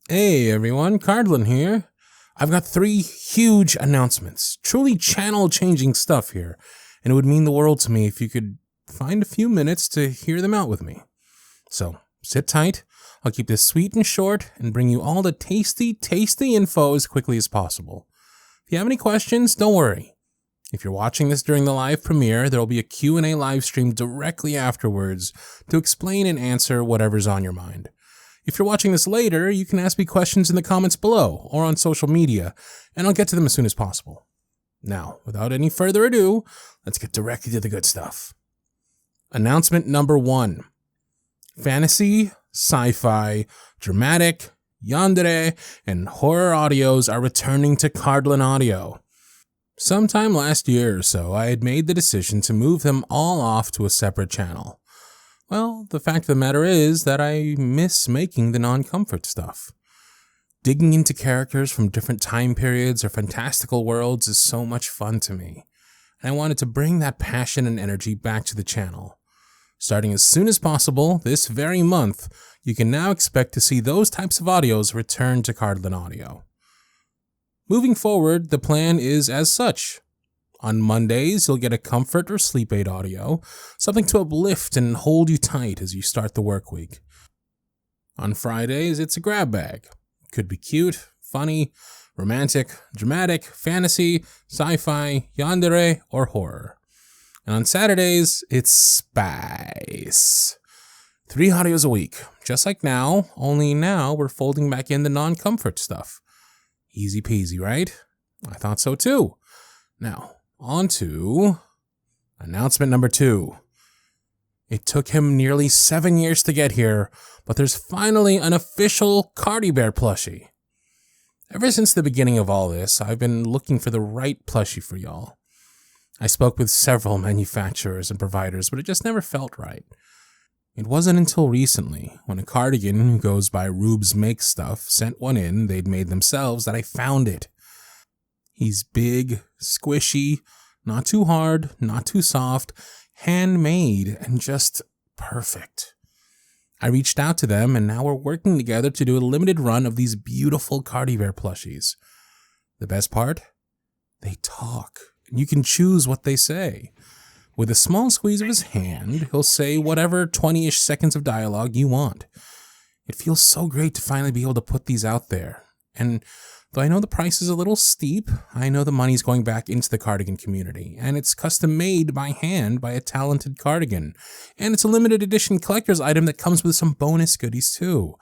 Hey everyone, Cardlin here. I've got 3 huge announcements, truly channel-changing stuff here, and it would mean the world to me if you could find a few minutes to hear them out with me. So, sit tight, I'll keep this sweet and short and bring you all the tasty info as quickly as possible. If you have any questions, don't worry. If you're watching this during the live premiere, there will be a Q&A live stream directly afterwards to explain and answer whatever's on your mind. If you're watching this later, you can ask me questions in the comments below or on social media, and I'll get to them as soon as possible. Now, without any further ado, let's get directly to the good stuff. Announcement number 1. Fantasy, sci-fi, dramatic, yandere, and horror audios are returning to Cardlin Audio. Sometime last year or so, I had made the decision to move them all off to a separate channel. Well, the fact of the matter is that I miss making the non-comfort stuff. Digging into characters from different time periods or fantastical worlds is so much fun to me, and I wanted to bring that passion and energy back to the channel. Starting as soon as possible, this very month, you can now expect to see those types of audios return to Cardlin Audio. Moving forward, the plan is as such. On Mondays, you'll get a comfort or sleep aid audio, something to uplift and hold you tight as you start the work week. On Fridays, it's a grab bag. Could be cute, funny, romantic, dramatic, fantasy, sci-fi, yandere, or horror. And on Saturdays, it's spice. 3 audios a week, just like now, only now we're folding back in the non-comfort stuff. Easy peasy, right? I thought so too. Now, on to announcement number 2. It took him nearly 7 years to get here, but there's finally an official Cardi bear plushie. Ever since the beginning of all this, I've been looking for the right plushie for y'all. I spoke with several manufacturers and providers, but it just never felt right. It wasn't until recently, when a cardigan who goes by Roobz Make Stuff sent one in they'd made themselves, that I found it. He's big, squishy, not too hard, not too soft, handmade, and just perfect. I reached out to them, and now we're working together to do a limited run of these beautiful Cardi bear plushies. The best part? They talk, and you can choose what they say. With a small squeeze of his hand, he'll say whatever 20-ish seconds of dialogue you want. It feels so great to finally be able to put these out there, and though I know the price is a little steep, I know the money's going back into the cardigan community, and it's custom made by hand by a talented cardigan, and it's a limited edition collector's item that comes with some bonus goodies too.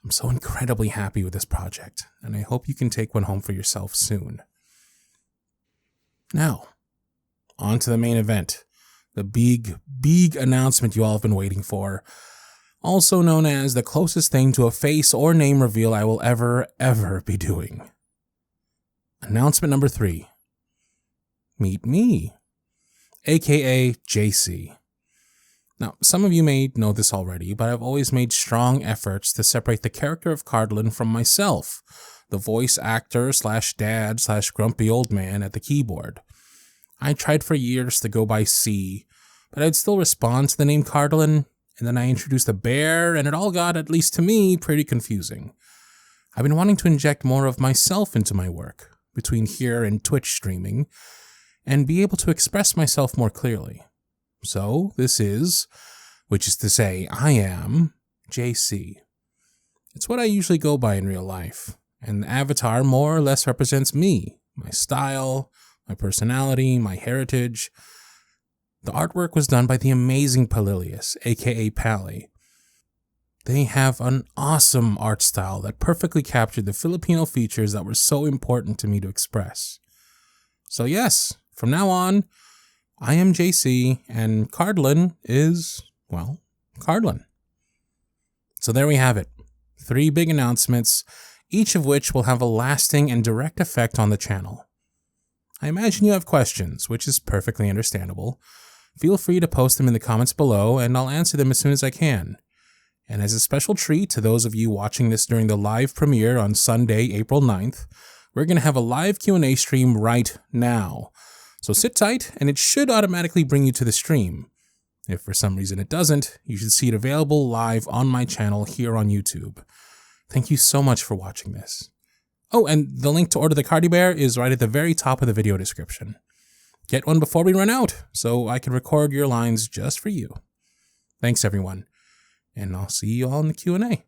I'm so incredibly happy with this project, and I hope you can take one home for yourself soon. Now, on to the main event, the big announcement you all have been waiting for. Also known as the closest thing to a face or name reveal I will ever be doing. Announcement number 3. Meet me, aka JC. Now, some of you may know this already, but I've always made strong efforts to separate the character of Cardlin from myself, the voice actor / dad / grumpy old man at the keyboard. I tried for years to go by C, but I'd still respond to the name Cardlin. And then I introduced a bear, and it all got, at least to me, pretty confusing. I've been wanting to inject more of myself into my work, between here and Twitch streaming, and be able to express myself more clearly. So, this is, which is to say, I am, JC. It's what I usually go by in real life, and the avatar more or less represents me, my style, my personality, my heritage. The artwork was done by the amazing Palilious, aka Pally. They have an awesome art style that perfectly captured the Filipino features that were so important to me to express. So yes, from now on, I am JC, and Cardlin is, well, Cardlin. So there we have it. 3 big announcements, each of which will have a lasting and direct effect on the channel. I imagine you have questions, which is perfectly understandable. Feel free to post them in the comments below, and I'll answer them as soon as I can. And as a special treat to those of you watching this during the live premiere on Sunday, April 9th, we're going to have a live Q&A stream right now. So sit tight, and it should automatically bring you to the stream. If for some reason it doesn't, you should see it available live on my channel here on YouTube. Thank you so much for watching this. Oh, and the link to order the Cardi bear is right at the very top of the video description. Get one before we run out, so I can record your lines just for you. Thanks, everyone, and I'll see you all in the Q&A.